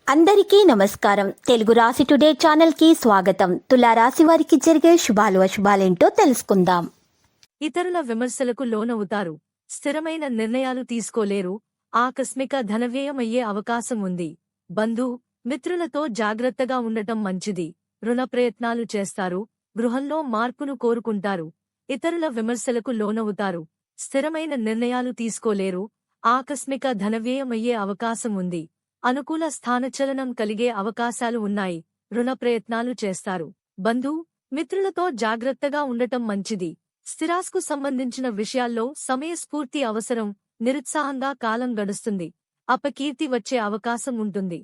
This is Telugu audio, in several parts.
అందరికీ నమస్కారం. తెలుగు రాశి టుడే ఛానల్ కి స్వాగతం. తులారాశి వారికి జరిగే శుభాలు అశుభాలేంటో తెలుసుకుందాం. ఇతరుల విమర్శలకు లోనవుతారు. స్థిరమైన నిర్ణయాలు తీసుకోలేరు. ఆకస్మిక ధనవ్యయం అయ్యే అవకాశం ఉంది. మిత్రులతో జాగ్రత్తగా ఉండటం మంచిది. రుణ ప్రయత్నాలు చేస్తారు. గృహంలో మార్పును కోరుకుంటారు. ఇతరుల విమర్శలకు లోనవుతారు. స్థిరమైన నిర్ణయాలు తీసుకోలేరు. ఆకస్మిక ధనవ్యయం అయ్యే అవకాశం ఉంది. అనుకూల స్థానచలనం కలిగే అవకాశాలు ఉన్నాయి. రుణ ప్రయత్నాలు చేస్తారు. మిత్రులతో జాగ్రత్తగా ఉండటం మంచిది. స్థిరాస్కు సంబంధించిన విషయాల్లో సమయస్ఫూర్తి అవసరం. నిరుత్సాహంగా కాలం గడుస్తుంది. అపకీర్తి వచ్చే అవకాశం ఉంటుంది.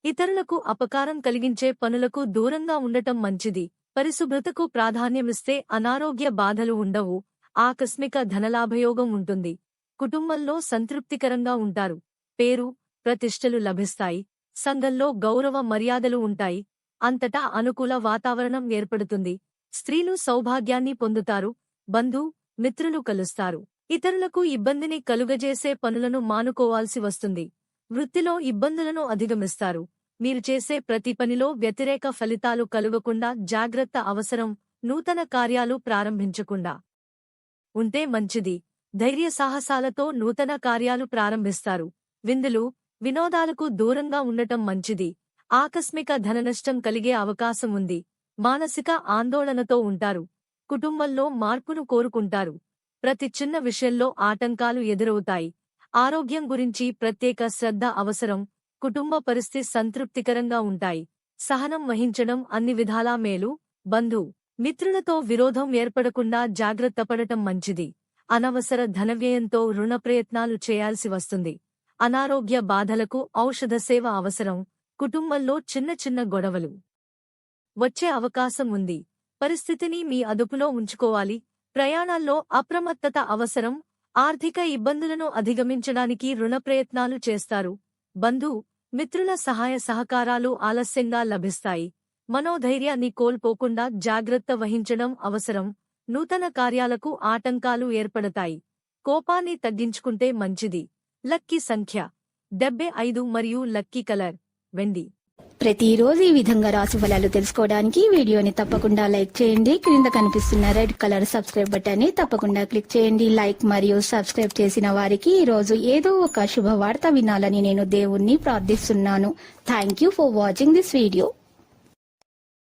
ఇతరులకు అపకారం కలిగించే పనులకు దూరంగా ఉండటం మంచిది. పరిశుభ్రతకు ప్రాధాన్యమిస్తే అనారోగ్య బాధలు ఉండవు. ఆకస్మిక ధనలాభయోగం ఉంటుంది. కుటుంబంలో సంతృప్తికరంగా ఉంటారు. పేరు ప్రతిష్టలు లభిస్తాయి. సంఘంలో గౌరవ మర్యాదలు ఉంటాయి. అంతటా అనుకూల వాతావరణం ఏర్పడుతుంది. స్త్రీలు సౌభాగ్యాన్ని పొందుతారు. మిత్రులు కలుస్తారు. ఇతరులకు ఇబ్బందిని కలుగజేసే పనులను మానుకోవాల్సి వస్తుంది. వృత్తిలో ఇబ్బందులను అధిగమిస్తారు. మీరు చేసే ప్రతి పనిలో వ్యతిరేక ఫలితాలు కలుగకుండా జాగ్రత్త అవసరం. నూతన కార్యాలు ప్రారంభించకుండా ఉంటే మంచిది. ధైర్య సాహసాలతో నూతన కార్యాలు ప్రారంభిస్తారు. వినోదాలకు దూరంగా ఉండటం మంచిది. ఆకస్మిక ధననష్టం కలిగే అవకాశం ఉంది. మానసిక ఆందోళనతో ఉంటారు. కుటుంబంలో మార్పును కోరుకుంటారు. ప్రతి చిన్న విషయంలో ఆటంకాలు ఎదురవుతాయి. ఆరోగ్యం గురించి ప్రత్యేక శ్రద్ధ అవసరం. కుటుంబ పరిస్థితి సంతృప్తికరంగా ఉంటాయి. సహనం వహించడం అన్ని విధాలా మేలు. మిత్రులతో విరోధం ఏర్పడకుండా జాగ్రత్తపడటం మంచిది. అనవసర ధనవ్యయంతో రుణ ప్రయత్నాలు చేయాల్సి వస్తుంది. అనారోగ్య బాధలకు ఔషధ సేవ అవసరం. కుటుంబంలో చిన్న చిన్న గొడవలు వచ్చే అవకాశం ఉంది. పరిస్థితిని మీ అదుపులో ఉంచుకోవాలి. ప్రయాణాల్లో అప్రమత్తత అవసరం. ఆర్థిక ఇబ్బందులను అధిగమించడానికి రుణ ప్రయత్నాలు చేస్తారు. మిత్రుల సహాయ సహకారాలు ఆలస్యంగా లభిస్తాయి. మనోధైర్యాన్ని కోల్పోకుండా జాగ్రత్త వహించడం అవసరం. నూతన కార్యాలకు ఆటంకాలు ఏర్పడతాయి. కోపాన్ని తగ్గించుకుంటే మంచిది. లక్కీ సంఖ్య 75 మరియు లక్కీ కలర్ వెండి. ప్రతిరోజు ఈ విధంగా రాశి ఫలాలు తెలుసుకోవడానికి వీడియోని తప్పకుండా లైక్ చేయండి. క్రింద కనిపిస్తున్న రెడ్ కలర్ సబ్స్క్రైబ్ బటన్ ని తప్పకుండా క్లిక్ చేయండి. లైక్ మరియు సబ్స్క్రైబ్ చేసిన వారికి ఈ రోజు ఏదో ఒక శుభవార్త వినాలని నేను దేవుణ్ణి ప్రార్థిస్తున్నాను. Thank you for watching this video.